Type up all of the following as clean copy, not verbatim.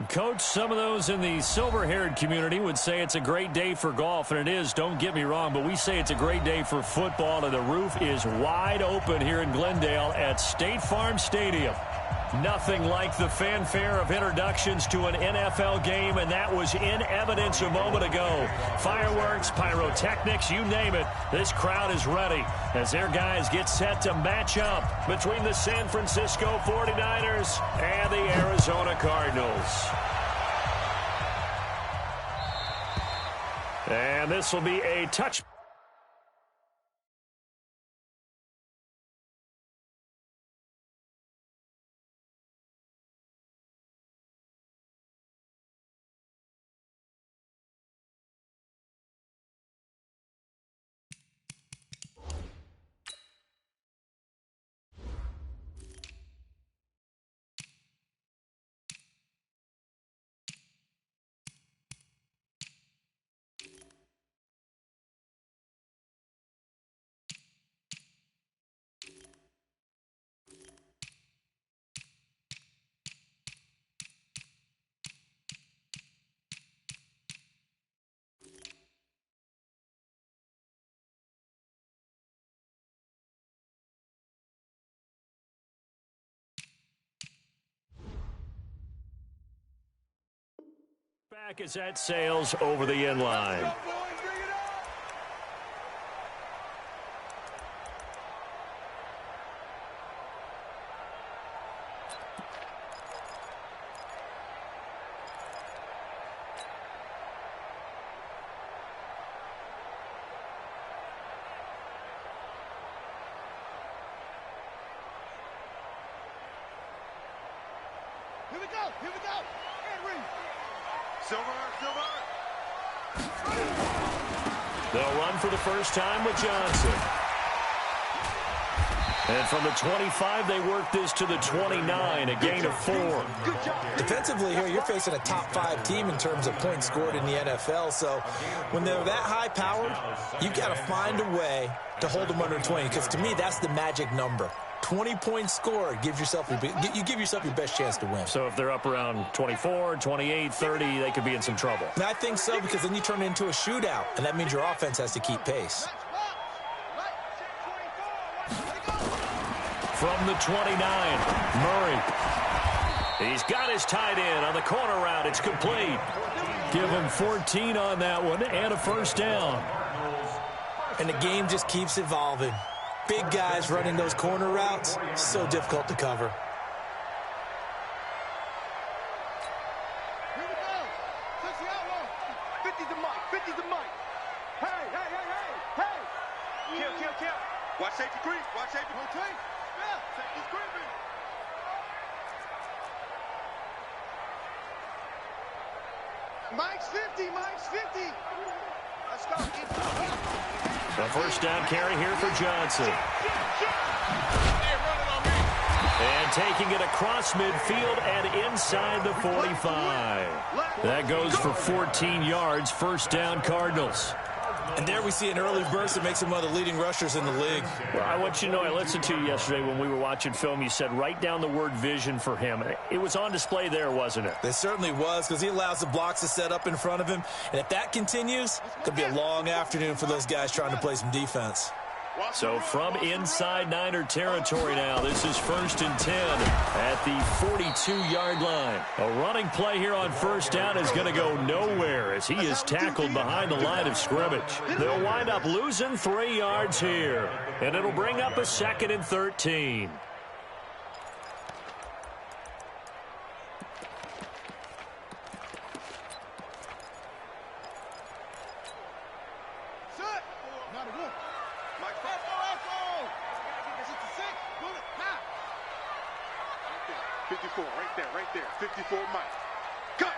Coach, some of those in the silver-haired community would say it's a great day for golf, and it is, don't get me wrong, but we say it's a great day for football, and the roof is wide open here in Glendale at State Farm Stadium. Nothing like the fanfare of introductions to an NFL game, and that was in evidence a moment ago. Fireworks, pyrotechnics, you name it. This crowd is ready as their guys get set to match up between the San Francisco 49ers and the Arizona Cardinals. And this will be a touch. Back as that sails over the end line. Here we go, here we go. Henry. Silver. They'll run for the first time with Johnson. And from the 25, they work this to the 29, a gain of 4. Defensively here, you're facing a top-5 team in terms of points scored in the NFL. So when they're that high-powered, you've got to find a way to hold them under 20. Because to me, that's the magic number. 20 points scored, you give yourself your best chance to win. So if they're up around 24, 28, 30, they could be in some trouble. And I think so, because then you turn it into a shootout, and that means your offense has to keep pace. From the 29, Murray. He's got his tight end on the corner route. It's complete. Give him 14 on that one and a first down. And the game just keeps evolving. Big guys running those corner routes, so difficult to cover. Here we go. 60 outlaw. 50's the mic. 50's the mic. Hey. Kill. Watch safety creep. Watch safety creep. Yeah, safety's creeping. Mike's 50. Let's go. The first down carry here for Johnson. And taking it across midfield and inside the 45. That goes for 14 yards, first down Cardinals. And there we see an early burst that makes him one of the leading rushers in the league. Well, I want you to know, I listened to you yesterday when we were watching film. You said write down the word vision for him. It was on display there, wasn't it? It certainly was, because he allows the blocks to set up in front of him. And if that continues, it could be a long afternoon for those guys trying to play some defense. So from inside Niner territory now, this is 1st and 10 at the 42-yard line. A running play here on first down is going to go nowhere as he is tackled behind the line of scrimmage. They'll wind up losing 3 yards here, and it'll bring up a 2nd and 13. Not a good. Mike, Echo. This is the 6. Pull it. Now. 54, right there. 54, Mike. Cut.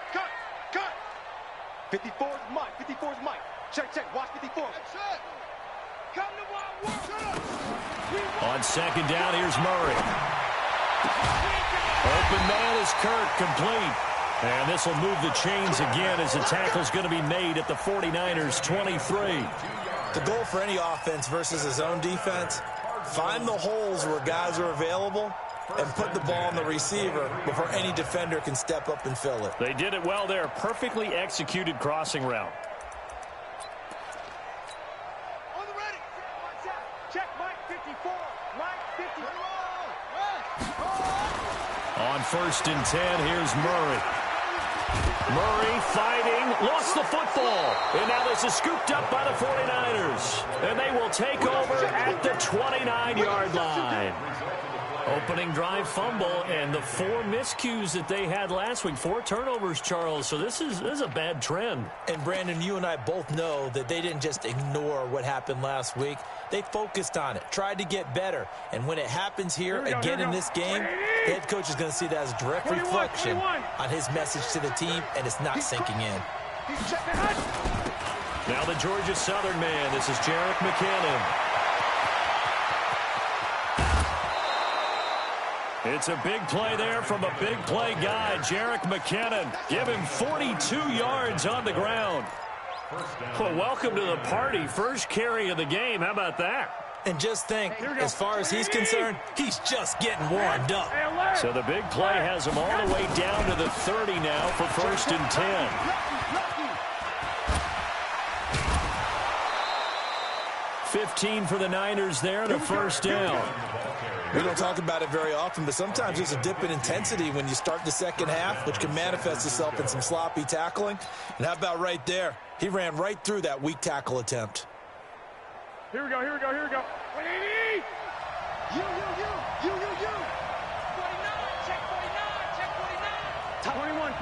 54 is Mike. Check. Watch 54. Come to Wild World. On second down, here's Murray. Open man is Kirk, complete. And this will move the chains again as the tackle's going to be made at the 49ers 23. The goal for any offense versus his own defense, find the holes where guys are available and put the ball on the receiver before any defender can step up and fill it. They did it well there. Perfectly executed crossing route. On the ready. Check Mike 54. Mike 54. On 1st and 10, here's Murray. Murray fighting, lost the football. And now this is scooped up by the 49ers. And they will take over at the 29-yard line. Opening drive fumble, and the 4 miscues that they had last week. 4 turnovers, Charles. So this is a bad trend. And, Brandon, you and I both know that they didn't just ignore what happened last week. They focused on it, tried to get better. And when it happens here again in this game, the head coach is going to see that as a direct reflection on his message to the team, and it's not sinking in. Now the Georgia Southern man. This is Jerick McKinnon. It's a big play there from a big play guy, Jerick McKinnon. Give him 42 yards on the ground. Well, welcome to the party. First carry of the game. How about that? And just think, as far as he's concerned, he's just getting warmed up. So the big play has him all the way down to the 30 now for 1st and 10. $15 for the Niners there and a first down. We don't talk about it very often, but sometimes there's a dip in intensity when you start the second half, which can manifest itself in some sloppy tackling. And how about right there? He ran right through that weak tackle attempt. Here we go. 49, check 49. 21.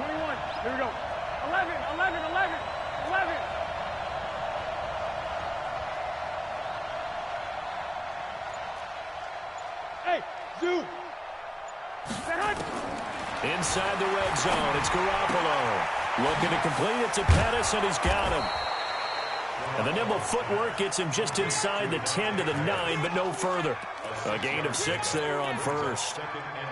Here we go. 11. Hey, Zoo. Inside the red zone, it's Garoppolo. Looking to complete it to Pettis, and he's got him. And the nimble footwork gets him just inside the 10 to the 9, but no further. A gain of 6 there on first.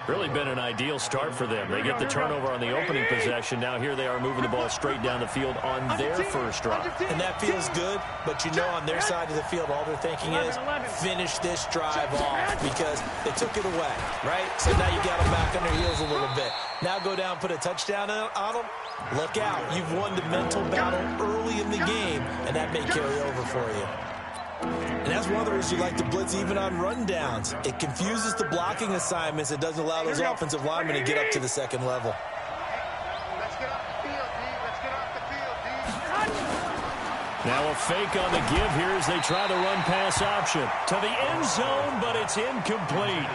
Really been an ideal start for them. They get the turnover on the opening possession. Now here they are moving the ball straight down the field on their first drive. And that feels good, but you know on their side of the field, all they're thinking is finish this drive off because they took it away, right? So now you got them back on their heels a little bit. Now go down, put a touchdown on them. Look out. You've won the mental battle early in the game, and that may carry over for you. And that's one of the reasons you like to blitz even on rundowns. It confuses the blocking assignments. It doesn't allow those offensive linemen to get up to the second level. Let's get off the field, D. Let's get off the field, D. Now a fake on the give here as they try the run-pass option. To the end zone, but it's incomplete.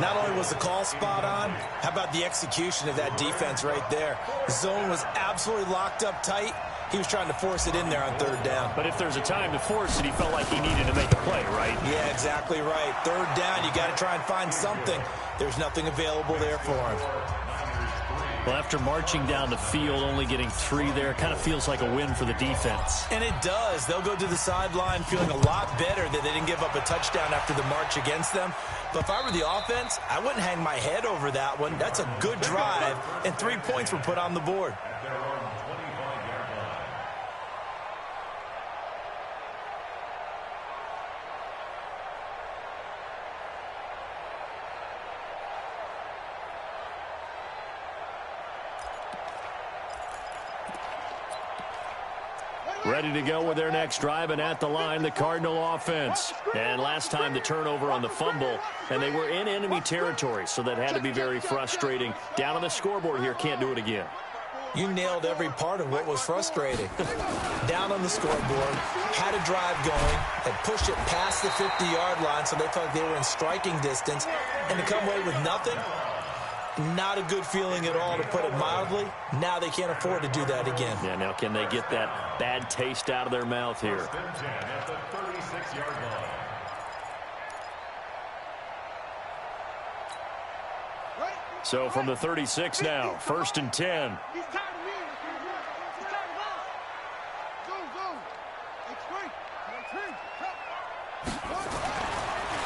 Not only was the call spot on, how about the execution of that defense right there? The zone was absolutely locked up tight. He was trying to force it in there on 3rd down. But if there's a time to force it, he felt like he needed to make a play, right? Yeah, exactly right. 3rd down, you got to try and find something. There's nothing available there for him. Well, after marching down the field, only getting 3 there, it kind of feels like a win for the defense. And it does. They'll go to the sideline feeling a lot better that they didn't give up a touchdown after the march against them. But if I were the offense, I wouldn't hang my head over that one. That's a good drive, and 3 points were put on the board. Ready to go with their next drive, and at the line, the Cardinal offense. And last time the turnover on the fumble, and they were in enemy territory, so that had to be very frustrating. Down on the scoreboard here, can't do it again. You nailed every part of what was frustrating. Down on the scoreboard, had a drive going, had pushed it past the 50-yard line, so they felt they were in striking distance, and to come away with nothing, not a good feeling at all, to put it mildly. Now they can't afford to do that again. Yeah, now can they get that bad taste out of their mouth here? So from the 36 now, 1st and 10. He's tired of me. He's tired of us.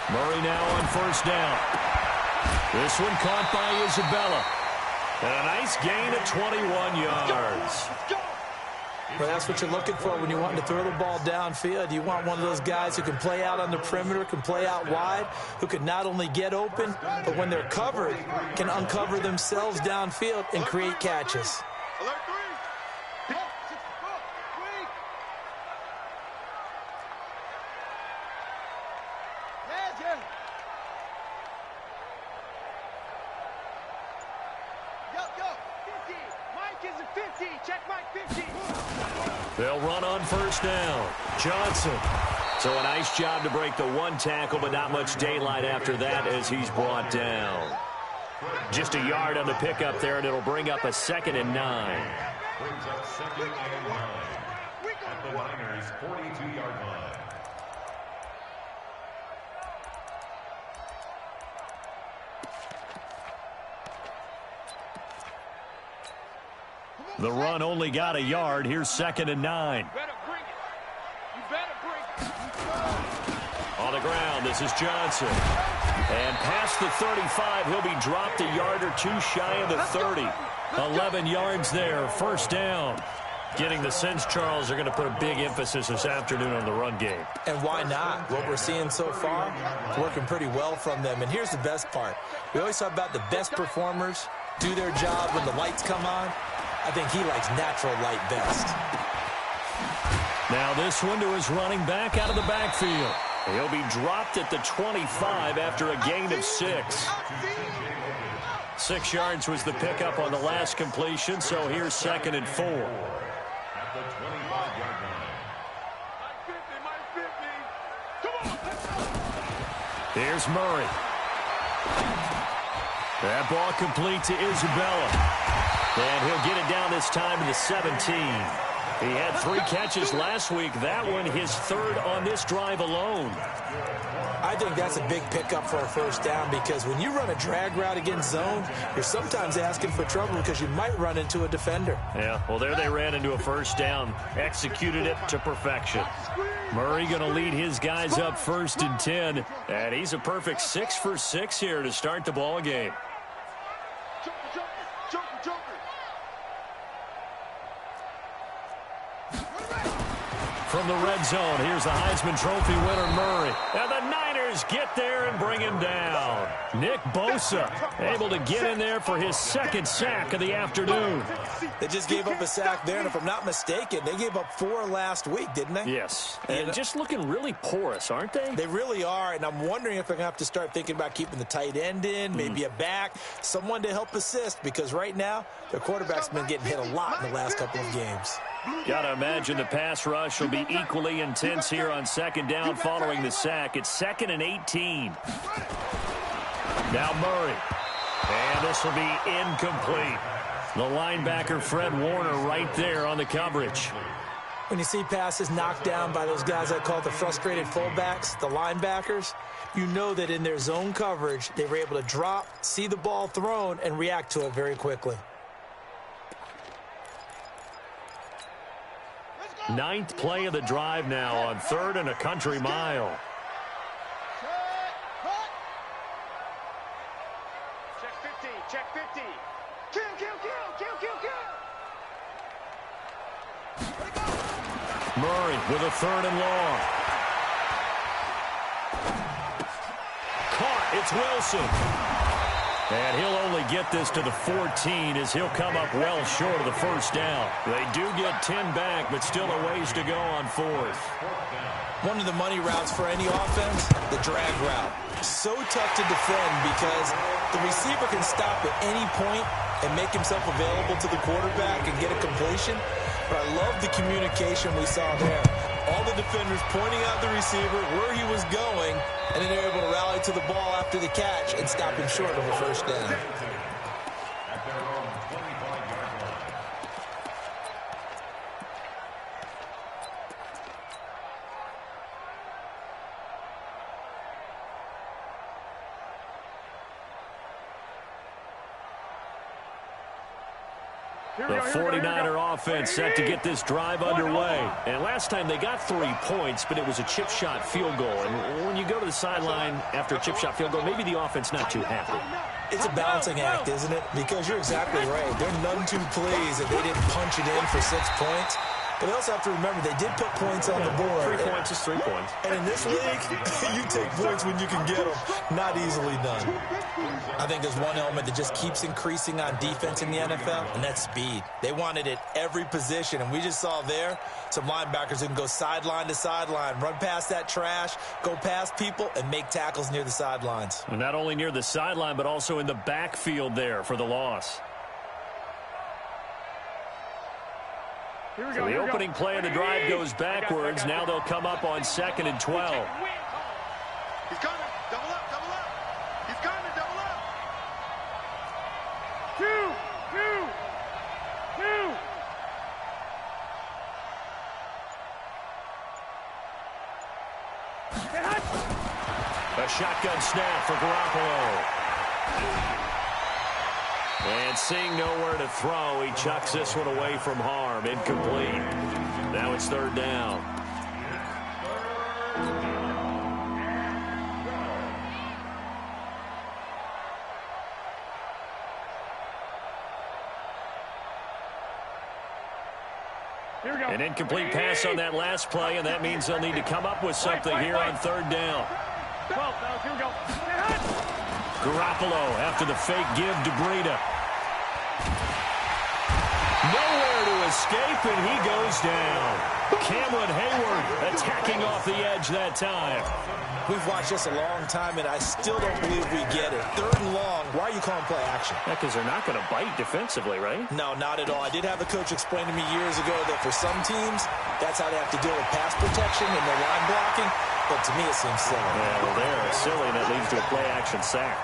Go. Murray now on 1st down. This one caught by Isabella. And a nice gain of 21 yards. Well, that's what you're looking for when you're wanting to throw the ball downfield. You want one of those guys who can play out on the perimeter, can play out wide, who can not only get open, but when they're covered, can uncover themselves downfield and create catches. Alert 3. They'll run on first down. Johnson. So a nice job to break the one tackle, but not much daylight after that as he's brought down. Just a yard on the pickup there, and it'll bring up a 2nd and 9. Brings up 2nd and 9 at the Niners' 42-yard line. The run only got a yard. Here's 2nd and 9. On the ground, this is Johnson. And past the 35, he'll be dropped a yard or two shy of the 30. 11 yards there, first down. Getting the sense, Charles, are going to put a big emphasis this afternoon on the run game. And why not? What we're seeing so far, it's working pretty well from them. And here's the best part. We always talk about the best performers do their job when the lights come on. I think he likes natural light best. Now this one to his running back out of the backfield. He'll be dropped at the 25 after a gain of 6. 6 yards was the pickup on the last completion, so here's 2nd and 4. At the 25-yard line. Here's Murray. That ball complete to Isabella. And he'll get it down this time to the 17. He had 3 catches last week. That one his 3rd on this drive alone. I think that's a big pickup for a first down because when you run a drag route against zone, you're sometimes asking for trouble because you might run into a defender. Yeah, well, there they ran into a first down. Executed it to perfection. Murray going to lead his guys up 1st and 10. And he's a perfect 6 for 6 here to start the ball game. From the red zone, here's the Heisman Trophy winner, Murray. And the Niners get there and bring him down. Nick Bosa able to get in there for his 2nd sack of the afternoon. They just gave up a sack there, and if I'm not mistaken, they gave up 4 last week, didn't they? Yes, and just looking really porous, aren't they? They really are, and I'm wondering if they're going to have to start thinking about keeping the tight end in, maybe a back, someone to help assist, because right now, their quarterback's been getting hit a lot in the last couple of games. Got to imagine the pass rush will be equally intense here on 2nd down following the sack. It's 2nd and 18. Now Murray. And this will be incomplete. The linebacker, Fred Warner, right there on the coverage. When you see passes knocked down by those guys I call the frustrated fullbacks, the linebackers, you know that in their zone coverage, they were able to drop, see the ball thrown, and react to it very quickly. 9th play of the drive now on 3rd and a country mile. Check 50, check 50. Kill, kill, kill, kill, kill, kill. Murray with a 3rd and long. Caught, it's Wilson. And he'll only get this to the 14 as he'll come up well short of the first down. They do get 10 back, but still a ways to go on 4th. One of the money routes for any offense, the drag route. So tough to defend because the receiver can stop at any point and make himself available to the quarterback and get a completion. But I love the communication we saw there. All the defenders pointing out the receiver, where he was going, and then they're able to rally to the ball after the catch and stop him short of a first down. At their own 25-yard line. The 49er offense set to get this drive underway. And last time they got 3 points, but it was a chip shot field goal. And when you go to the sideline after a chip shot field goal, maybe the offense not too happy. It's a balancing act, isn't it? Because you're exactly right. They're none too pleased that they didn't punch it in for 6 points. But they also have to remember they did put points on the board. 3 points is 3 points. And in this league, you take points when you can get them. Not easily done. I think there's one element that just keeps increasing on defense in the NFL, and that's speed. They want it at every position, and we just saw there some linebackers who can go sideline to sideline, run past that trash, go past people, and make tackles near the sidelines. And not only near the sideline, but also in the backfield there for the loss. So the opening play of the drive goes backwards. Now they'll come up on 2nd and 12. He's coming. Double up, double up. He's coming, double up. 2, 2, 2. A shotgun snap for Garoppolo. And seeing nowhere to throw, he chucks this one away from harm. Incomplete. Now it's 3rd down. An incomplete pass on that last play, and that means they'll need to come up with something here on 3rd down. 12, here we go. Garoppolo after the fake give to Breida. Nowhere to escape, and he goes down. Cameron Hayward attacking off the edge that time. We've watched this a long time, and I still don't believe we get it. 3rd and long. Why are you calling play action? Because they're not going to bite defensively, right? No, not at all. I did have a coach explain to me years ago that for some teams, that's how they have to deal with pass protection and the line blocking. But to me, it seems silly. Yeah, well, they're silly, and it leads to a play-action sack.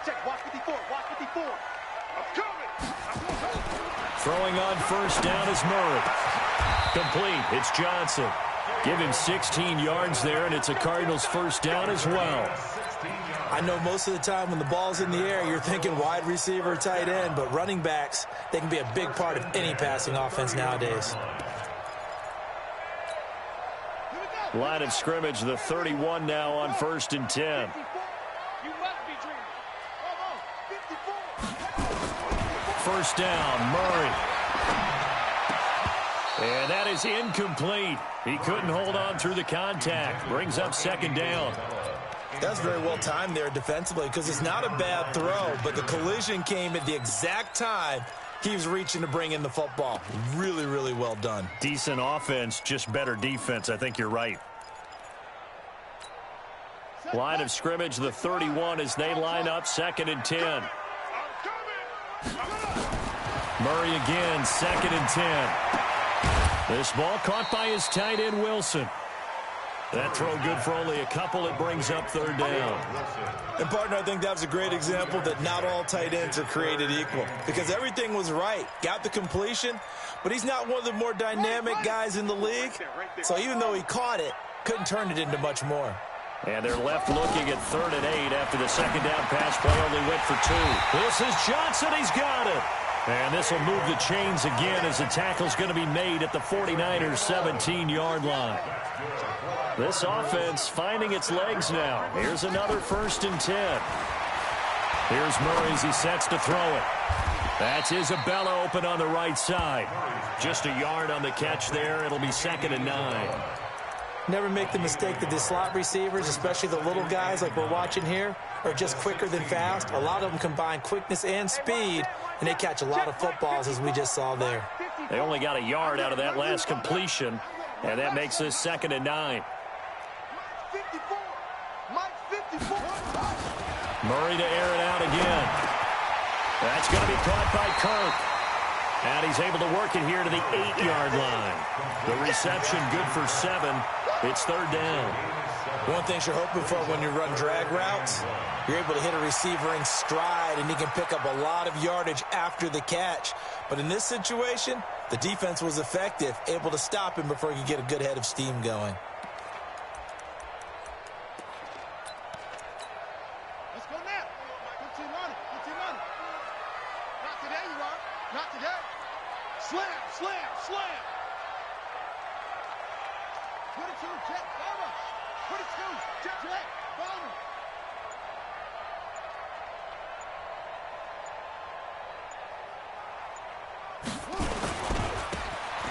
Check, watch 54, watch 54. I'm coming. Throwing on 1st down is Murray. Complete. It's Johnson. Give him 16 yards there, and it's a Cardinals 1st down as well. I know most of the time when the ball's in the air, you're thinking wide receiver, tight end, but running backs, they can be a big part of any passing offense nowadays. Line of scrimmage, the 31 now on 1st and 10. You must be dreaming. Come on, 54. 1st down, Murray. And that is incomplete. He couldn't hold on through the contact. Brings up 2nd down. That's very well timed there defensively because it's not a bad throw, but the collision came at the exact time he was reaching to bring in the football. Really, really well done. Decent offense, just better defense. I think you're right. Line of scrimmage, the 31 as they line up 2nd and 10. Murray again, 2nd and 10. This ball caught by his tight end, Wilson. That throw good for only a couple. It brings up 3rd down. And, partner, I think that was a great example that not all tight ends are created equal because everything was right. Got the completion, but he's not one of the more dynamic guys in the league. So even though he caught it, couldn't turn it into much more. And they're left looking at 3rd and 8 after the 2nd down pass play only went for 2. This is Johnson. He's got it. And this will move the chains again as the tackle's going to be made at the 49ers 17-yard line. This offense finding its legs now. Here's another 1st and 10. Here's Murray as he sets to throw it. That's Isabella open on the right side. Just a yard on the catch there. It'll be 2nd and 9. Never make the mistake that the slot receivers, especially the little guys like we're watching here, are just quicker than fast. A lot of them combine quickness and speed, and they catch a lot of footballs, as we just saw there. They only got a yard out of that last completion, and that makes this 2nd and 9. Murray to air it out again. That's going to be caught by Kirk. And he's able to work it here to the 8-yard line. The reception good for 7. It's 3rd down. One thing you're hoping for when you run drag routes, you're able to hit a receiver in stride, and he can pick up a lot of yardage after the catch. But in this situation, the defense was effective, able to stop him before he could get a good head of steam going. Let's go now. Good team on it. Good team on it. Not today, you are. Not today. Slam, slam, slam.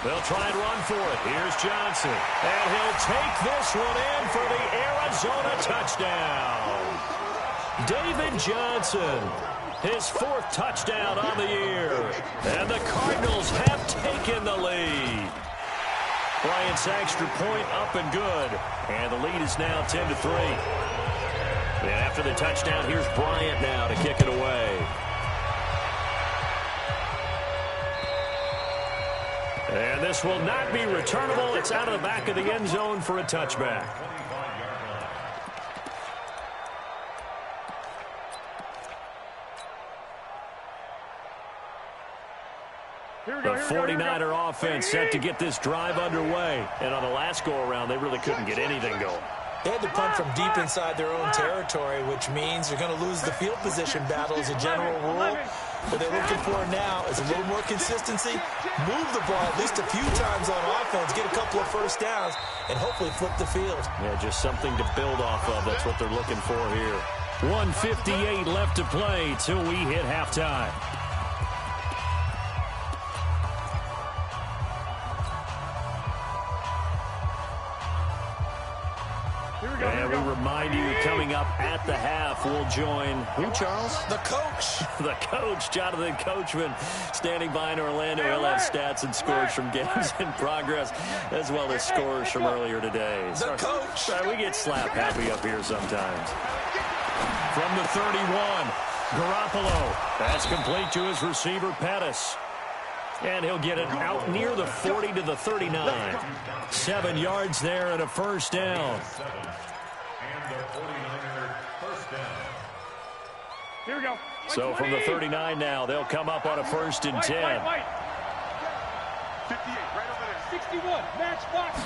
They'll try and run for it. Here's Johnson. And he'll take this one in for the Arizona touchdown. David Johnson, his 4th touchdown on the year. And the Cardinals have taken the lead. Bryant's extra point up and good. And the lead is now 10-3. And after the touchdown, here's Bryant now to kick it away. And this will not be returnable. It's out of the back of the end zone for a touchback. The 49er offense set to get this drive underway. And on the last go-around, they really couldn't get anything going. They had to punt from deep inside their own territory, which means they're going to lose the field position battle as a general rule. What they're looking for now is a little more consistency, move the ball at least a few times on offense, get a couple of first downs, and hopefully flip the field. Yeah, just something to build off of. That's what they're looking for here. 1:58 left to play till we hit halftime. And we remind you, coming up at the half, we'll join who, Charles? The coach. The coach, Jonathan Coachman, standing by in Orlando. He'll have stats and scores from games in progress, as well as scores from earlier today. The coach. Sorry, we get slap happy up here sometimes. From the 31, Garoppolo. That's complete to his receiver, Pettis. And he'll get it out near the 40 to the 39. 7 yards there and a first down. Here we go. So from the 39 now, they'll come up on a 1st and 10. 58, right over there. 61, matchbox,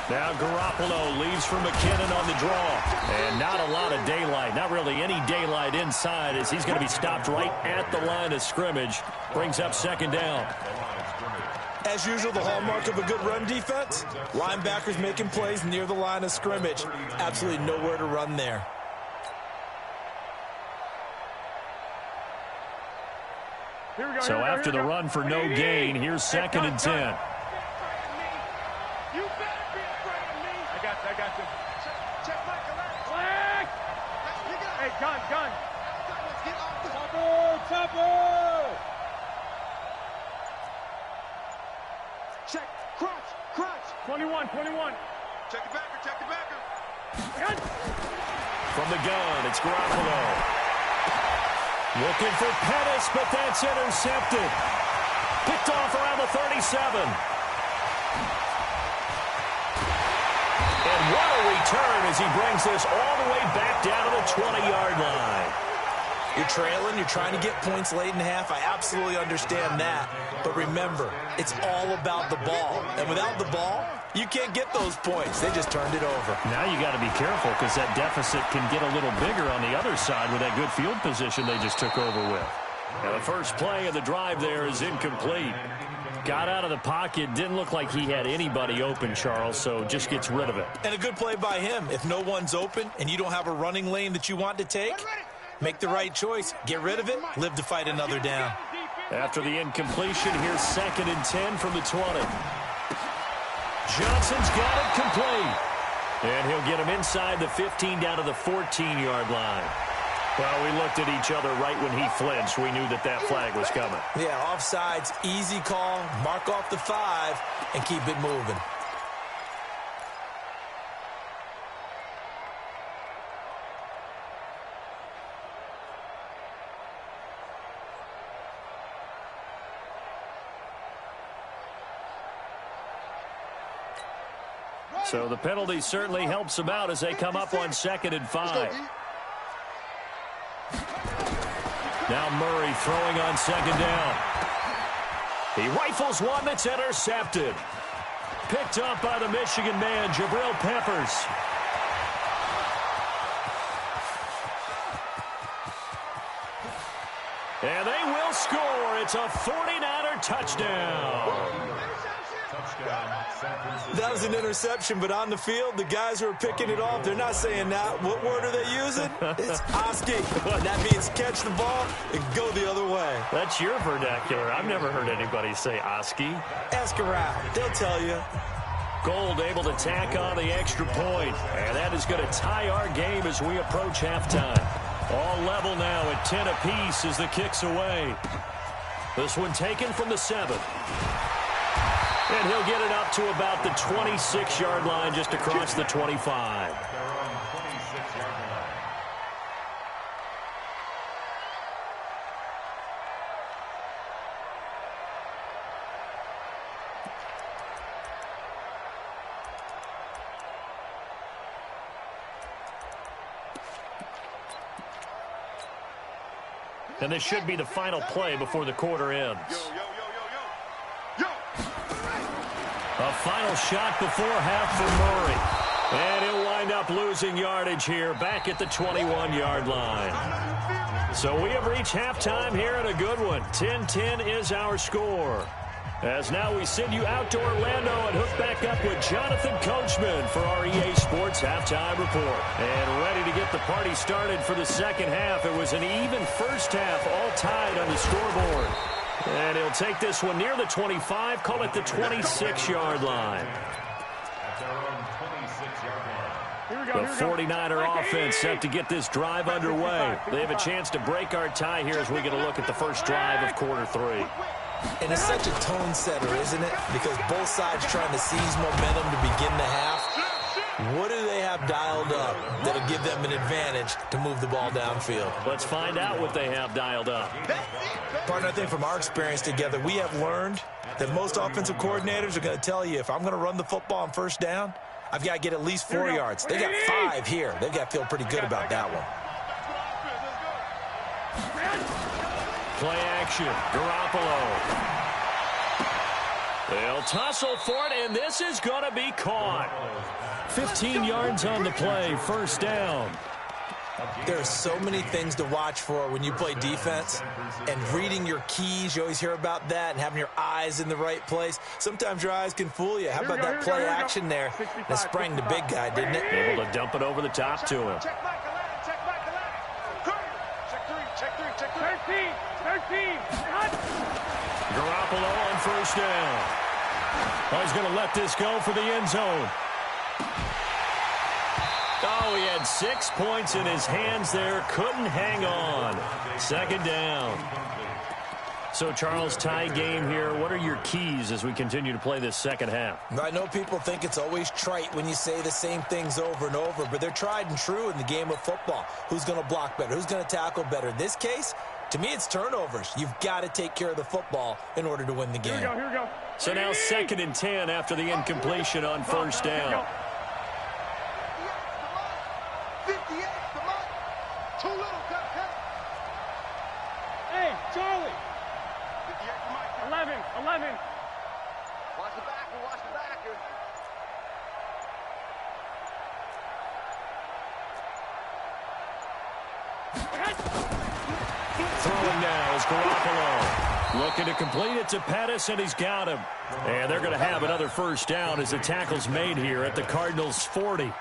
Now Garoppolo leaves for McKinnon on the draw. And not a lot of daylight, not really any daylight inside, as he's going to be stopped right at the line of scrimmage. Brings up 2nd down. As usual, the hallmark of a good run defense, linebackers making plays near the line of scrimmage. Absolutely nowhere to run there. So after the run for no gain, here's 2nd and 10. You better be afraid of me. I got you. Check Michael out. Flag! Hey, gun. Get off the... Topper! Check. Crunch. 21. Check the backer. Gun. From the gun, it's Garoppolo. Looking for Pettis, but that's intercepted. Picked off around the 37. And what a return as he brings this all the way back down to the 20-yard line. You're trailing, you're trying to get points late in half. I absolutely understand that. But remember, it's all about the ball. And without the ball, you can't get those points. They just turned it over. Now you got to be careful because that deficit can get a little bigger on the other side with that good field position they just took over with. Now the first play of the drive there is incomplete. Got out of the pocket, didn't look like he had anybody open, Charles, so just gets rid of it. And a good play by him. If no one's open and you don't have a running lane that you want to take, make the right choice. Get rid of it. Live to fight another down. After the incompletion, here's 2nd and 10 from the 20. Johnson's got it complete. And he'll get him inside the 15 down to the 14-yard line. Well, we looked at each other right when he flinched. We knew that that flag was coming. Yeah, offsides, easy call. Mark off the 5 and keep it moving. So the penalty certainly helps them out as they come up on 2nd and 5. Now Murray throwing on 2nd down. He rifles one that's intercepted. Picked up by the Michigan man, Jabril Peppers. And they will score. It's a 49er touchdown. Touchdown, San Francisco. That was an interception, but on the field, the guys who are picking it off, they're not saying that. What word are they using? It's Oski. That means catch the ball and go the other way. That's your vernacular. I've never heard anybody say Oski. Ask around. They'll tell you. Gold able to tack on the extra point. And that is going to tie our game as we approach halftime. All level now at 10 apiece as the kick's away. This one taken from the 7. And he'll get it up to about the 26-yard line, just across the 25. And this should be the final play before the quarter ends. A final shot before half for Murray. And he'll wind up losing yardage here back at the 21-yard line. So we have reached halftime here in a good one. 10-10 is our score. As now we send you out to Orlando and hook back up with Jonathan Coachman for our EA Sports Halftime Report. And ready to get the party started for the second half. It was an even first half, all tied on the scoreboard. And he'll take this one near the 25, call it the 26-yard line. The 49er offense set to get this drive underway. They have a chance to break our tie here as we get a look at the first drive of quarter 3. And it's such a tone setter, isn't it? Because both sides trying to seize momentum to begin the half. What do they have dialed up that'll give them an advantage to move the ball downfield? Let's find out what they have dialed up. Partner, I think from our experience together, we have learned that most offensive coordinators are going to tell you, if I'm going to run the football on first down, I've got to get at least 4 yards. They got 5 here. They've got to feel pretty good about that one. Play action. Garoppolo. They'll tussle for it, and this is going to be caught. 15 yards on the play, first down. There are so many things to watch for when you play defense, and reading your keys, you always hear about that, and having your eyes in the right place. Sometimes your eyes can fool you. How about that play action there that sprang the big guy, didn't it? Able to dump it over the top to him. Check 13. Garoppolo on first down. Oh, he's going to let this go for the end zone. Oh, he had 6 points in his hands there. Couldn't hang on. Second down. So, Charles, tie game here. What are your keys as we continue to play this second half? I know people think it's always trite when you say the same things over and over, but they're tried and true in the game of football. Who's going to block better? Who's going to tackle better? In this case, to me, it's turnovers. You've got to take care of the football in order to win the game. Here we go. So now 2nd and 10 after the incompletion on first down. 58, come on. Too little, cut. Hey, Charlie. 58, come on. 11. Watch the backer. Throwing now is Garoppolo. Looking to complete it to Pettis, and he's got him. And they're going to have another first down as the tackle's made here at the Cardinals' 40.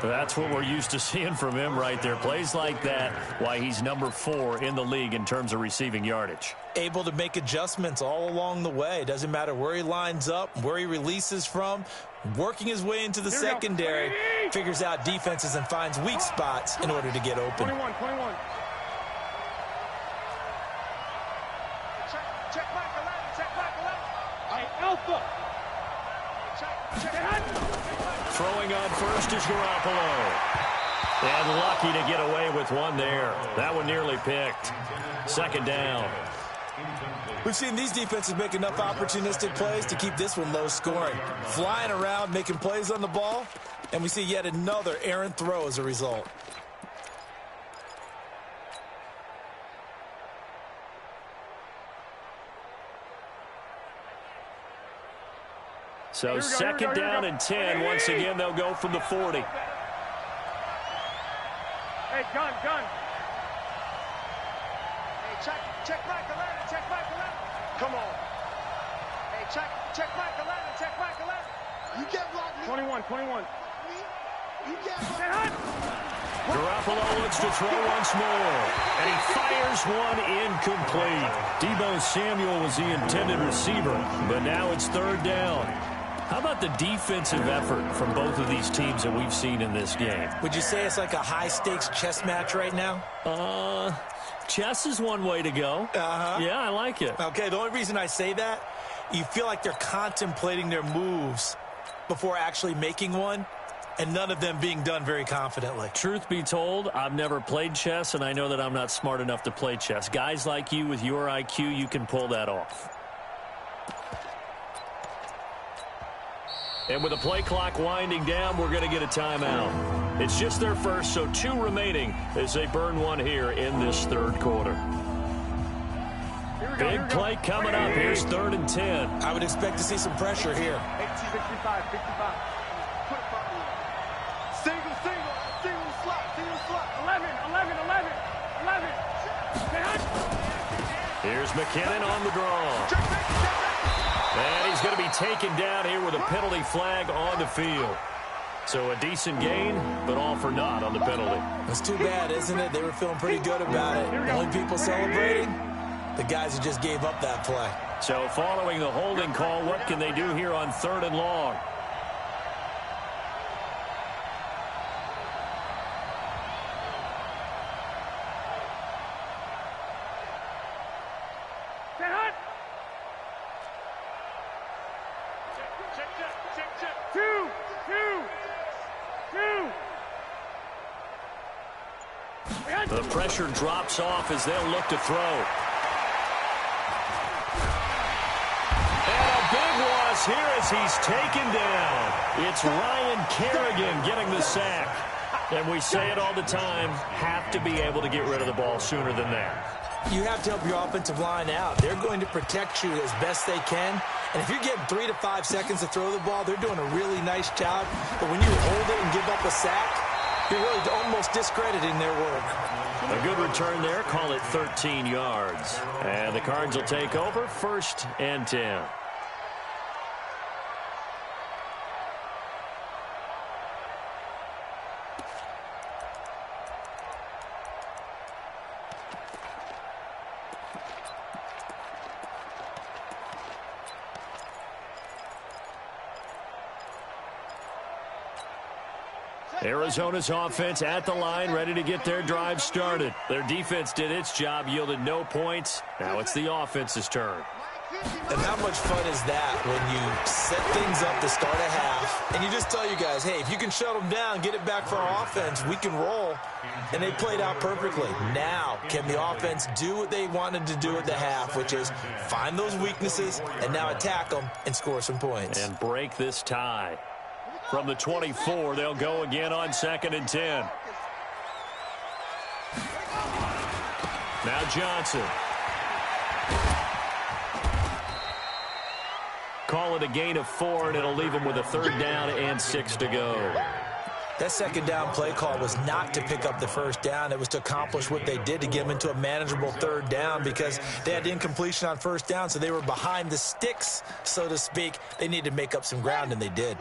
That's what we're used to seeing from him right there. Plays like that, why he's number 4 in the league in terms of receiving yardage. Able to make adjustments all along the way. Doesn't matter where he lines up, where he releases from. Working his way into the secondary, figures out defenses and finds weak spots in order to get open. 21. Alpha. Throwing on first is Garoppolo. And lucky to get away with one there. That one nearly picked. Second down. We've seen these defenses make enough opportunistic plays to keep this one low scoring. Flying around, making plays on the ball, and we see yet another errant throw as a result. So second down and 10. Once again, they'll go from the 40. Hey, gun. Hey, check Michael Allen. Come on. Hey, Check Mike 11. Check Mike 11. You can't block me. 21, 21. You can't block me. Garoppolo looks to throw once more, and he fires one incomplete. Deebo Samuel was the intended receiver, but now it's third down. How about the defensive effort from both of these teams that we've seen in this game? Would you say it's like a high-stakes chess match right now? Chess is one way to go. Yeah, I like it. Okay, the only reason I say that, you feel like they're contemplating their moves before actually making one, and none of them being done very confidently. Truth be told, I've never played chess, and I know that I'm not smart enough to play chess. Guys like you with your IQ, you can pull that off. And with the play clock winding down, we're going to get a timeout. It's just their first, so 2 remaining as they burn one here in this third quarter. Big play coming up. Here's 3rd and 10. I would expect to see some pressure here. 55, 55. Single slot. 11, 11, 11, 11. Here's McKinnon on the draw. And he's going to be taken down here with a penalty flag on the field. So a decent gain, but all for naught on the penalty. It's too bad, isn't it? They were feeling pretty good about it. The only people celebrating, the guys who just gave up that play. So following the holding call, what can they do here on 3rd and long? The pressure drops off as they'll look to throw. And a big loss here as he's taken down. It's Ryan Kerrigan getting the sack. And we say it all the time, have to be able to get rid of the ball sooner than that. You have to help your offensive line out. They're going to protect you as best they can. And if you're getting 3 to 5 seconds to throw the ball, they're doing a really nice job. But when you hold it and give up a sack, you're really almost discrediting their work. A good return there. Call it 13 yards. And the Cards will take over 1st and 10. Arizona's offense at the line, ready to get their drive started. Their defense did its job, yielded no points. Now it's the offense's turn. And how much fun is that when you set things up to start a half, and you just tell you guys, hey, if you can shut them down, get it back for our offense, we can roll. And they played out perfectly. Now, can the offense do what they wanted to do at the half, which is find those weaknesses and now attack them and score some points. And break this tie. From the 24, they'll go again on 2nd and 10. Now Johnson. Call it a gain of 4, and it'll leave them with a 3rd down and 6 to go. That 2nd down play call was not to pick up the 1st down. It was to accomplish what they did to get them into a manageable 3rd down because they had incompletion on 1st down, so they were behind the sticks, so to speak. They needed to make up some ground, and they did.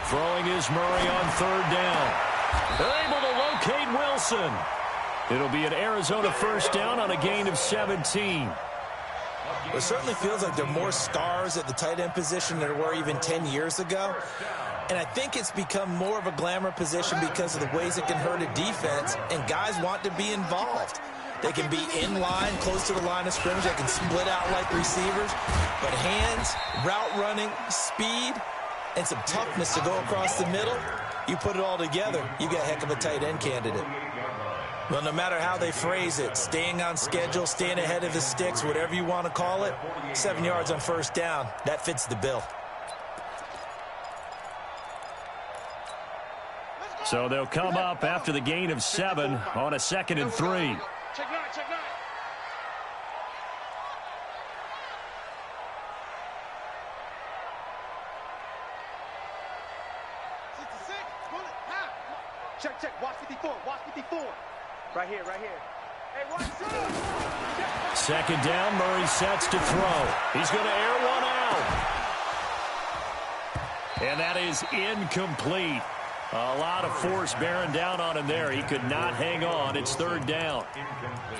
Throwing is Murray on 3rd down. They're able to locate Wilson. It'll be an Arizona 1st down on a gain of 17. It certainly feels like there are more stars at the tight end position than there were even 10 years ago. And I think it's become more of a glamour position because of the ways it can hurt a defense, and guys want to be involved. They can be in line, close to the line of scrimmage. They can split out like receivers. But hands, route running, speed, and some toughness to go across the middle, you put it all together, you got a heck of a tight end candidate. Well, no matter how they phrase it, staying on schedule, staying ahead of the sticks, whatever you want to call it, 7 yards on 1st down, that fits the bill. So they'll come up after the gain of 7 on a 2nd and 3. Check 9, check 9. Check, watch 54, watch 54. Right here, right here. Second down, Murray sets to throw. He's going to air one out. And that is incomplete. A lot of force bearing down on him there. He could not hang on. It's third down.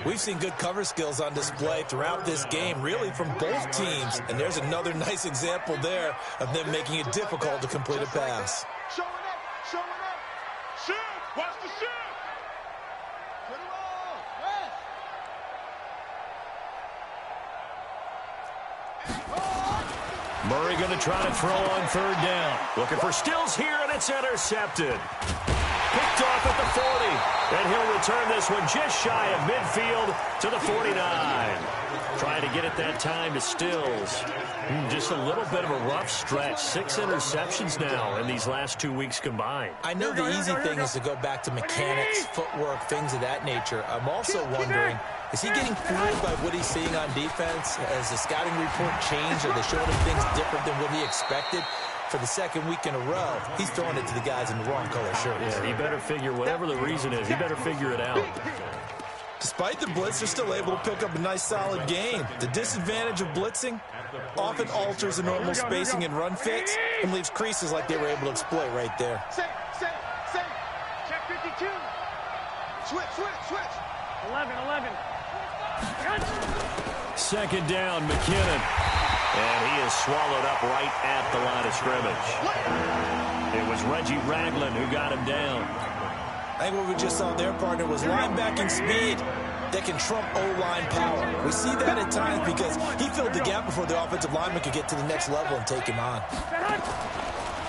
We've seen good cover skills on display throughout this game, really from both teams. And there's another nice example there of them making it difficult to complete a pass. Showing up, showing up. Shoot, watch the shoot. Put him on, Murray going to try to throw on third down. Looking for Stills here, and it's intercepted. Picked off at the 40. And he'll return this one just shy of midfield to the 49. Trying to get it that time to Stills. Just a little bit of a rough stretch. 6 interceptions now in these last 2 weeks combined. I know the easy thing is to go back to mechanics, footwork, things of that nature. I'm also wondering, is he getting fooled by what he's seeing on defense? Has the scouting report changed? Are they showing him things different than what he expected? For the second week in a row, he's throwing it to the guys in the wrong color shirts. Yeah, he better figure, whatever the reason is, he better figure it out. Despite the blitz, they're still able to pick up a nice, solid gain. The disadvantage of blitzing often alters the normal spacing and run fits and leaves creases like they were able to exploit right there. Check 52. Switch. 11. Second down, McKinnon. And he is swallowed up right at the line of scrimmage. It was Reggie Ragland who got him down. I think what we just saw their partner was linebacking speed that can trump O-line power. We see that at times because he filled the gap before the offensive lineman could get to the next level and take him on.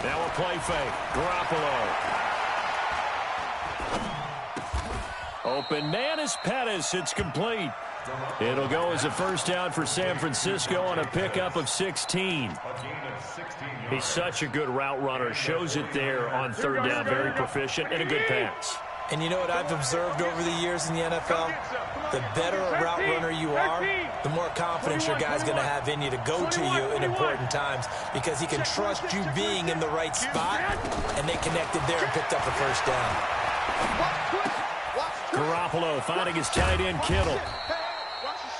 Now a play fake. Garoppolo. Open man is Pettis. It's complete. It'll go as a first down for San Francisco on a pickup of 16. He's such a good route runner. Shows it there on third down. Very proficient and a good pass. And you know what I've observed over the years in the NFL? The better a route runner you are, the more confidence your guy's going to have in you to go to you in important times because he can trust you being in the right spot, and they connected there and picked up a first down. Garoppolo finding his tight end Kittle.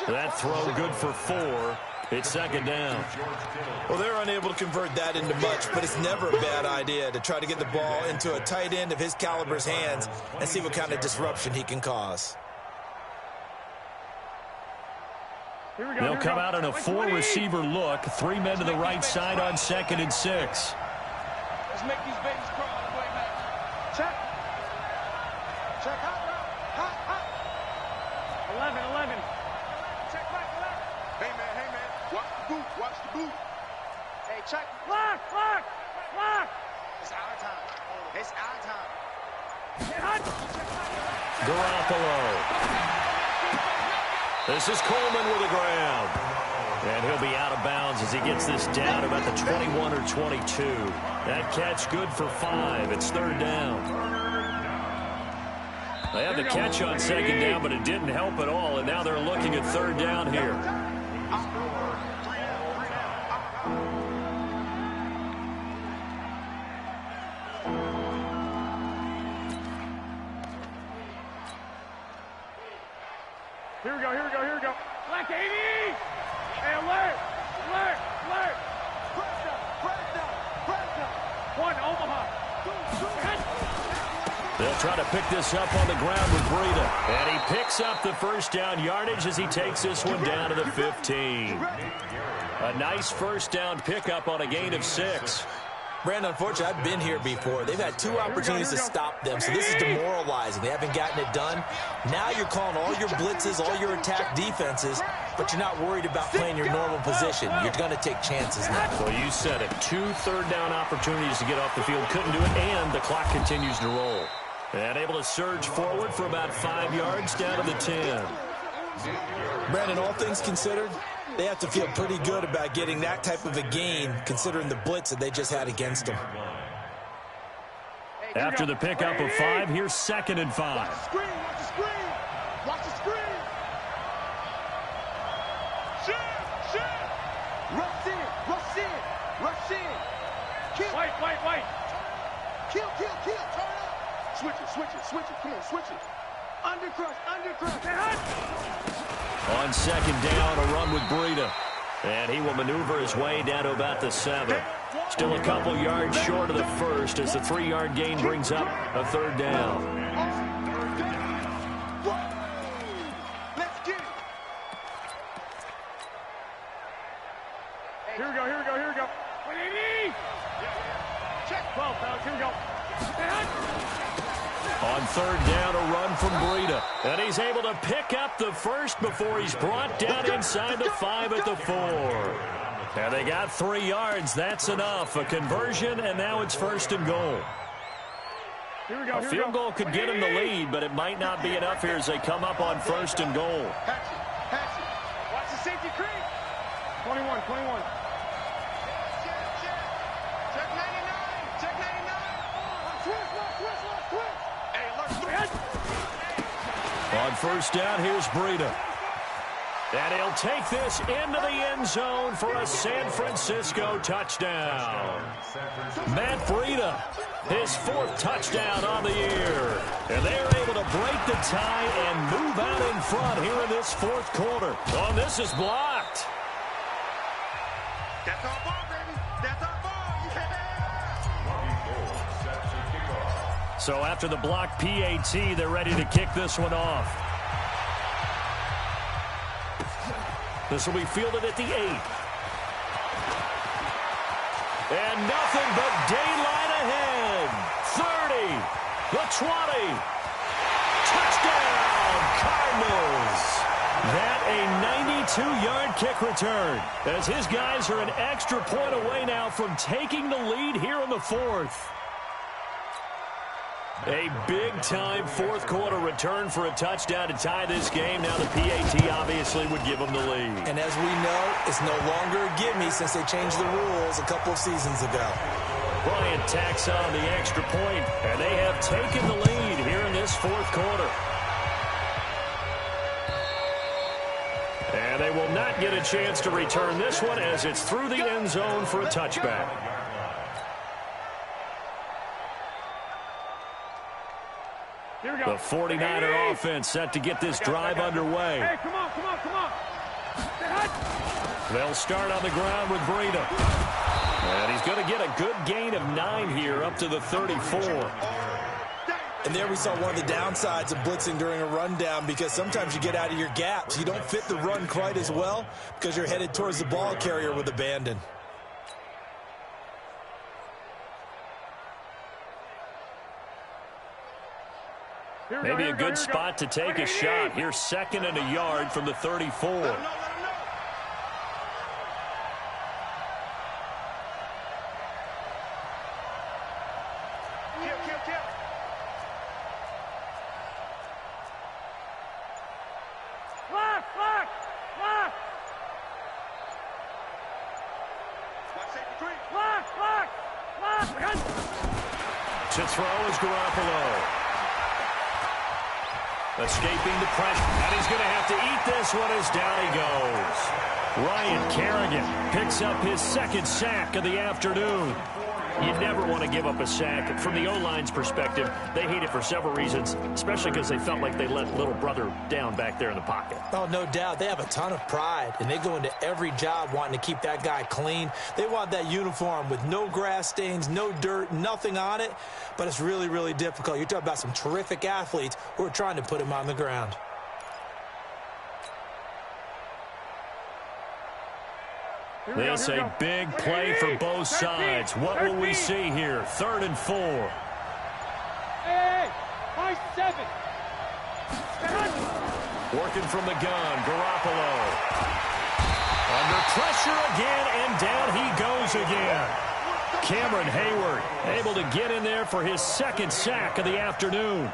That throw good for 4. It's second down. Well, they're unable to convert that into much, but it's never a bad idea to try to get the ball into a tight end of his caliber's hands and see what kind of disruption he can cause. They'll come out in a 4-receiver look. 3 men to the right side on 2nd and 6. Let's make these babies crawl all the way back. Check hot. 11. Check back left. Hey man. Watch the boot. Hey, check. Lock. It's our time. Garoppolo. This is Coleman with the ground. And he'll be out of bounds as he gets this down about the 21 or 22. That catch good for 5. It's third down. They had the catch on second down, but it didn't help at all. And now they're looking at third down here. Here we go. Black 80! Hey, alert! Press down. 1, Omaha. They'll try to pick this up on the ground with Breida. And he picks up the first down yardage as he takes this one down to the 15. A nice first down pickup on a gain of 6. Brandon, unfortunately, I've been here before. They've had 2 opportunities to stop them, so this is demoralizing. They haven't gotten it done. Now you're calling all your blitzes, all your attack defenses, but you're not worried about playing your normal position. You're going to take chances now. Well, you said it. 2 third-down opportunities to get off the field. Couldn't do it, and the clock continues to roll. And able to surge forward for about 5 yards down to the 10. Brandon, all things considered, they have to feel pretty good about getting that type of a gain, considering the blitz that they just had against them. After the pickup of 5, here's 2nd and 5. Watch the screen. Shoot. Rush in. Kill. White. Kill. Turn up. Switch it. Come on, switch it. Under On second down, a run with Breida. And he will maneuver his way down to about the 7. Still a couple yards short of the first as the 3-yard gain brings up a third down. Let's get it. Here we go, here we go, here we go. 180! Check 12, fellas, here we go. On third down, a run from Breida. And he's able to pick up the first before he's brought down inside the 5 at the 4. And they got 3 yards. That's enough. A conversion, and now it's first and goal. Here we go, A field goal could get him the lead, but it might not be enough here as they come up on first and goal. Hatchet. Watch the safety creep. 21, 21. Check 99. Check 99. Twist. Hey, alert. On first down, here's Breida. And he'll take this into the end zone for a San Francisco touchdown. Matt Breida, his 4th touchdown on the year. And they're able to break the tie and move out in front here in this 4th quarter. Oh, this is blocked. That's our ball, baby. That's our ball. Yeah. So after the blocked PAT, they're ready to kick this one off. This will be fielded at the 8. And nothing but daylight ahead. 30, the 20. Touchdown, Cardinals. That a 92-yard kick return, as his guys are an extra point away now from taking the lead here in the 4th. A big-time 4th quarter return for a touchdown to tie this game. Now the PAT obviously would give them the lead. And as we know, it's no longer a gimme since they changed the rules a couple of seasons ago. Bryant tacks on the extra point, and they have taken the lead here in this 4th quarter. And they will not get a chance to return this one as it's through the end zone for a touchback. The 49er offense set to get this drive underway. Hey, come on. They'll start on the ground with Breida. And he's going to get a good gain of 9 here up to the 34. And there we saw one of the downsides of blitzing during a rundown, because sometimes you get out of your gaps. You don't fit the run quite as well because you're headed towards the ball carrier with abandon. Maybe a good spot to take a shot. Here's 2nd and a yard from the 34. Let him know. Kill. Block. Watch safety creep. Block. To throw is Garoppolo. Escaping the pressure, and he's going to have to eat this one as down he goes. Ryan Kerrigan picks up his 2nd sack of the afternoon. You never want to give up a sack. From the O-line's perspective, they hate it for several reasons, especially because they felt like they let little brother down back there in the pocket. Oh, no doubt. They have a ton of pride, and they go into every job wanting to keep that guy clean. They want that uniform with no grass stains, no dirt, nothing on it, but it's really, really difficult. You're talking about some terrific athletes who are trying to put him on the ground. This a big play for both sides. What will we see here? 3rd and 4. Hey, high 7. Working from the gun, Garoppolo. Under pressure again, and down he goes again. Cameron Hayward able to get in there for his 2nd sack of the afternoon.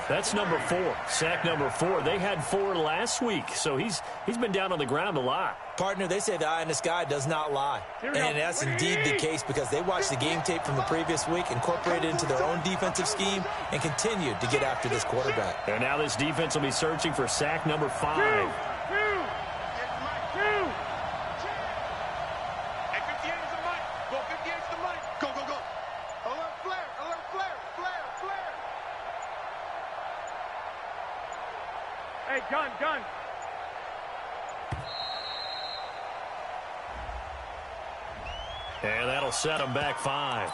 That's number 4, sack number 4. They had 4 last week, so he's been down on the ground a lot. Partner, they say the eye in the sky does not lie. And that's indeed the case, because they watched the game tape from the previous week, incorporated it into their own defensive scheme, and continued to get after this quarterback. And now this defense will be searching for sack number 5. Hey, gun. And that'll set them back 5.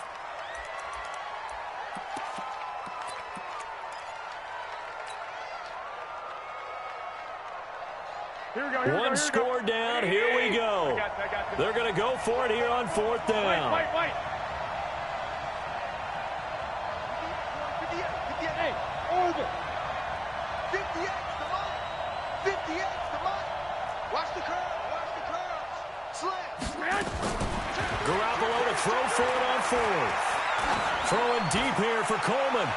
One score down. Here we go. They're going to go for it here on 4th down. Wait. Hey, over. 58's the line. 58's the line. Watch the curve. Slam. Garoppolo to throw for it on 4th. Throwing deep here for Coleman.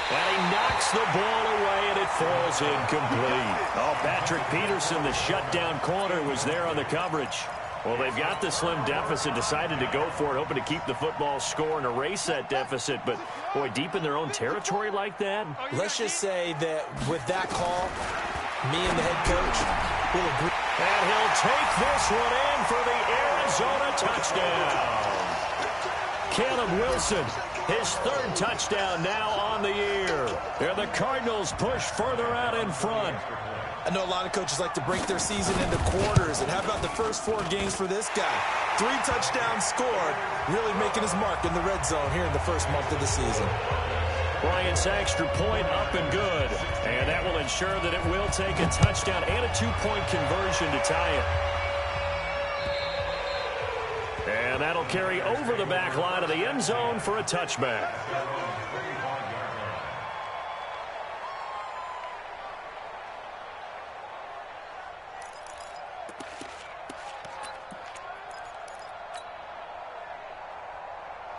And he knocks the ball away, and it falls incomplete. Oh, Patrick Peterson, the shutdown corner, was there on the coverage. Well, they've got the slim deficit, decided to go for it, hoping to keep the football score and erase that deficit. But, boy, deep in their own territory like that. Let's just say that with that call, me and the head coach will agree. And he'll take this one in for the Arizona touchdown. Caleb Wilson, his 3rd touchdown now on the year. And the Cardinals push further out in front. I know a lot of coaches like to break their season into quarters. And how about the first 4 games for this guy? 3 touchdowns scored, really making his mark in the red zone here in the first month of the season. Bryant's extra point up and good. And that will ensure that it will take a touchdown and a 2-point conversion to tie it. And that'll carry over the back line of the end zone for a touchback.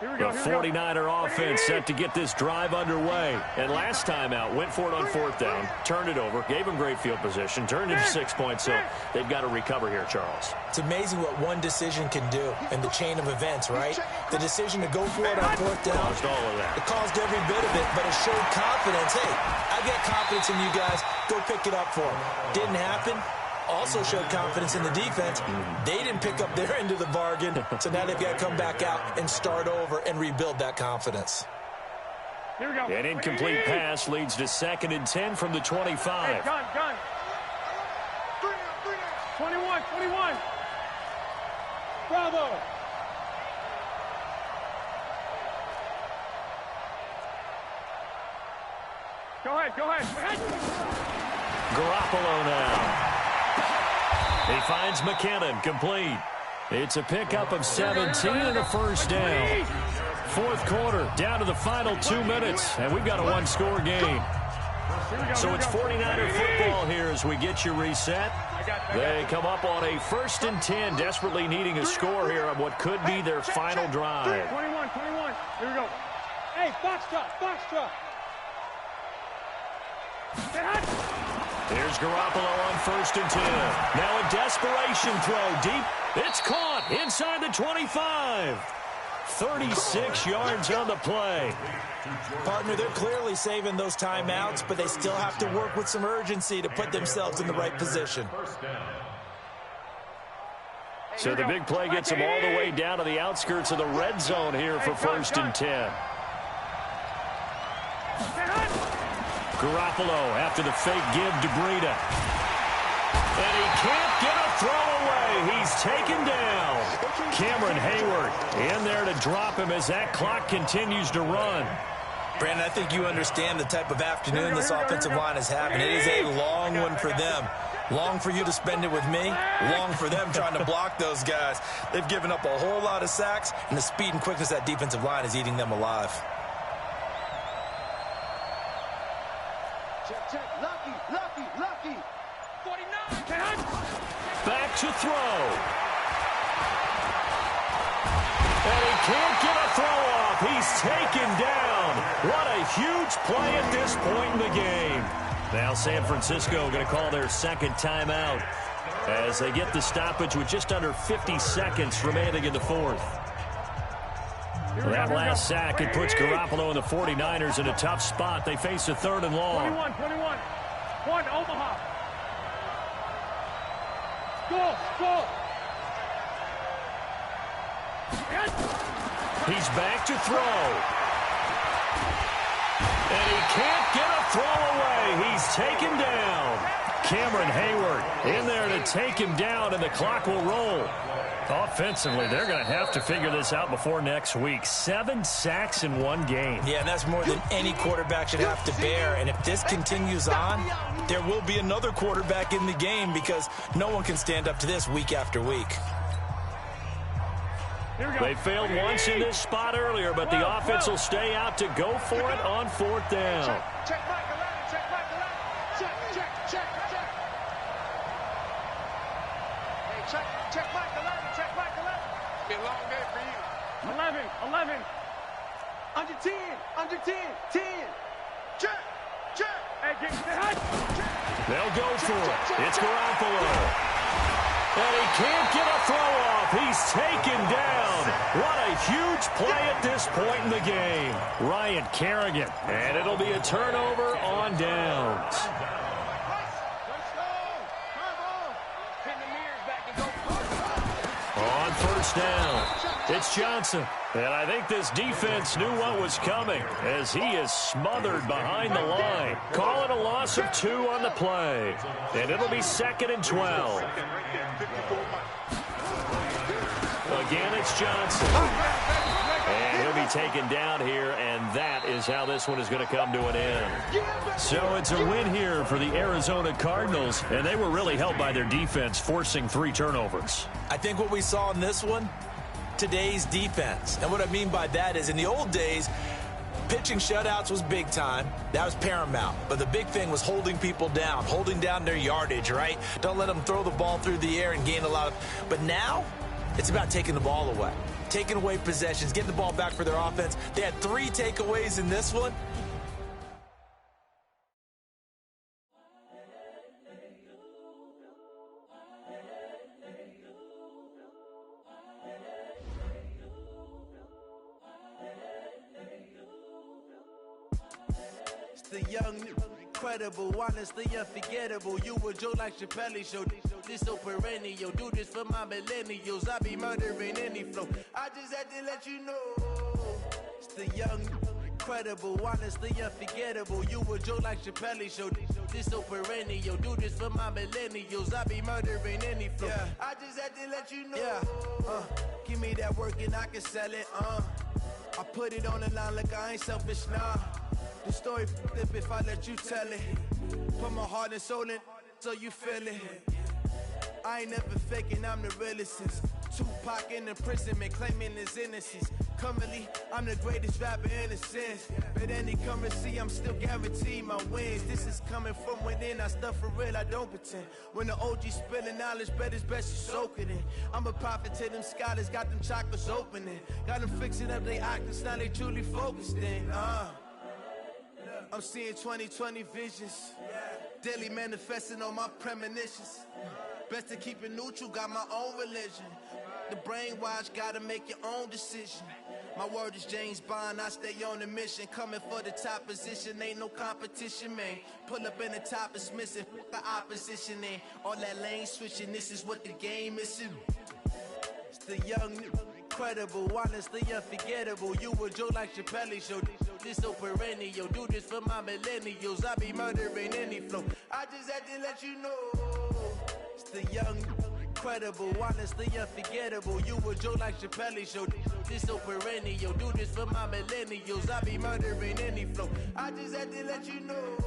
The 49er offense set to get this drive underway. And last time out, went for it on 4th down, turned it over, gave them great field position, turned into 6 points. So they've got to recover here, Charles. It's amazing what one decision can do in the chain of events, right? The decision to go for it on 4th down. Caused all of that. It caused every bit of it, but it showed confidence. Hey, I got confidence in you guys. Go pick it up for them. Didn't happen. Also showed confidence in the defense. They didn't pick up their end of the bargain, so now they've got to come back out and start over and rebuild that confidence. Here we go. An incomplete pass leads to 2nd and 10 from the 25. Hey, gun. 21. Bravo. Go ahead. Garoppolo now. He finds McKinnon, complete. It's a pickup of 17 and a first down. 4th quarter, down to the final 2 minutes, and we've got a 1-score game. So it's 49er football here as we get you reset. They come up on a 1st and 10, desperately needing a score here on what could be their final drive. 21. Here we go. Hey, box truck. Here's Garoppolo on 1st and 10. Now a desperation throw deep. It's caught inside the 25. 36 yards on the play. Partner, they're clearly saving those timeouts, but they still have to work with some urgency to put themselves in the right position. So the big play gets them all the way down to the outskirts of the red zone here for 1st and 10. Garoppolo after the fake give to Breida. And he can't get a throw away. He's taken down. Cameron Hayward in there to drop him as that clock continues to run. Brandon, I think you understand the type of afternoon this offensive line is having. It is a long one for them. Long for you to spend it with me. Long for them trying to block those guys. They've given up a whole lot of sacks, and the speed and quickness of that defensive line is eating them alive. Check. Lucky. 49. Back to throw. And he can't get a throw off. He's taken down. What a huge play at this point in the game. Now San Francisco going to call their 2nd timeout as they get the stoppage with just under 50 seconds remaining in the 4th. That last sack, it puts Garoppolo and the 49ers in a tough spot. They face a 3rd and long. 21. One, Omaha. Go. He's back to throw. And he can't get a throw away. He's taken down. Cameron Hayward in there to take him down, and the clock will roll. Offensively, they're going to have to figure this out before next week. 7 sacks in one game. Yeah, and that's more than any quarterback should have to bear. And if this continues on, there will be another quarterback in the game because no one can stand up to this week after week. They failed once in this spot earlier, but the offense will stay out to go for it on 4th down. Check Michael Allen, check Michael Allen. Check. Hey, check Michael Allen, check Michael Allen. It's been a long day for you. 11. Under 10. 10. Check. Hey, get high. They'll go for it. It's Garoppolo. And he can't get a throw off. He's taken down. What a huge play at this point in the game. Ryan Kerrigan. And it'll be a turnover on downs. On 1st down, it's Johnson. And I think this defense knew what was coming as he is smothered behind the line. Call it a loss of 2 on the play. And it'll be 2nd and 12. Again, it's Johnson. And he'll be taken down here, and that is how this one is going to come to an end. So it's a win here for the Arizona Cardinals, and they were really helped by their defense, forcing 3 turnovers. I think what we saw in this one, today's defense. And what I mean by that is in the old days, pitching shutouts was big time. That was paramount. But the big thing was holding people down, holding down their yardage, right? Don't let them throw the ball through the air and gain a lot of... But now, it's about taking the ball away. Taking away possessions, getting the ball back for their offense. They had 3 takeaways in this one. The young, incredible, honestly unforgettable. You a Joe like Chappelle show. This so perennial. Do this for my millennials. I be murdering any flow. I just had to let you know. It's the young, incredible, honestly unforgettable. You a Joe like Chappelle show. This so perennial. Do this for my millennials. I be murdering any flow. Yeah. I just had to let you know. Yeah. Give me that work and I can sell it. I put it on the line like I ain't selfish, nah. The story flip if I let you tell it. Put my heart and soul in so you feel it. I ain't never faking, I'm the realest since Tupac in imprisonment, claiming his innocence. Currently, I'm the greatest rapper in a sense. But any currency, I'm still guaranteed my wins. This is coming from within, I stuff for real, I don't pretend. When the OG spilling knowledge, bet it's best you soak it in. I'm a prophet to them scholars, got them chakras opening. Got them fixing up they octaves, now they truly focused in. I'm seeing 2020 visions. Daily manifesting on my premonitions. Best to keep it neutral, got my own religion. The brainwash, gotta make your own decision. My word is James Bond, I stay on the mission. Coming for the top position, ain't no competition, man. Pull up in the top, it's missing, the opposition ain't. All that lane switching, this is what the game is. It's the young, incredible, honestly unforgettable. You a Joe like Chappelle show. This so perennial. Do this for my millennials. I be murdering any flow. I just had to let you know. It's the young, incredible, honestly unforgettable. You a Joe like Chappelle show. This so perennial. Do this for my millennials. I be murdering any flow. I just had to let you know.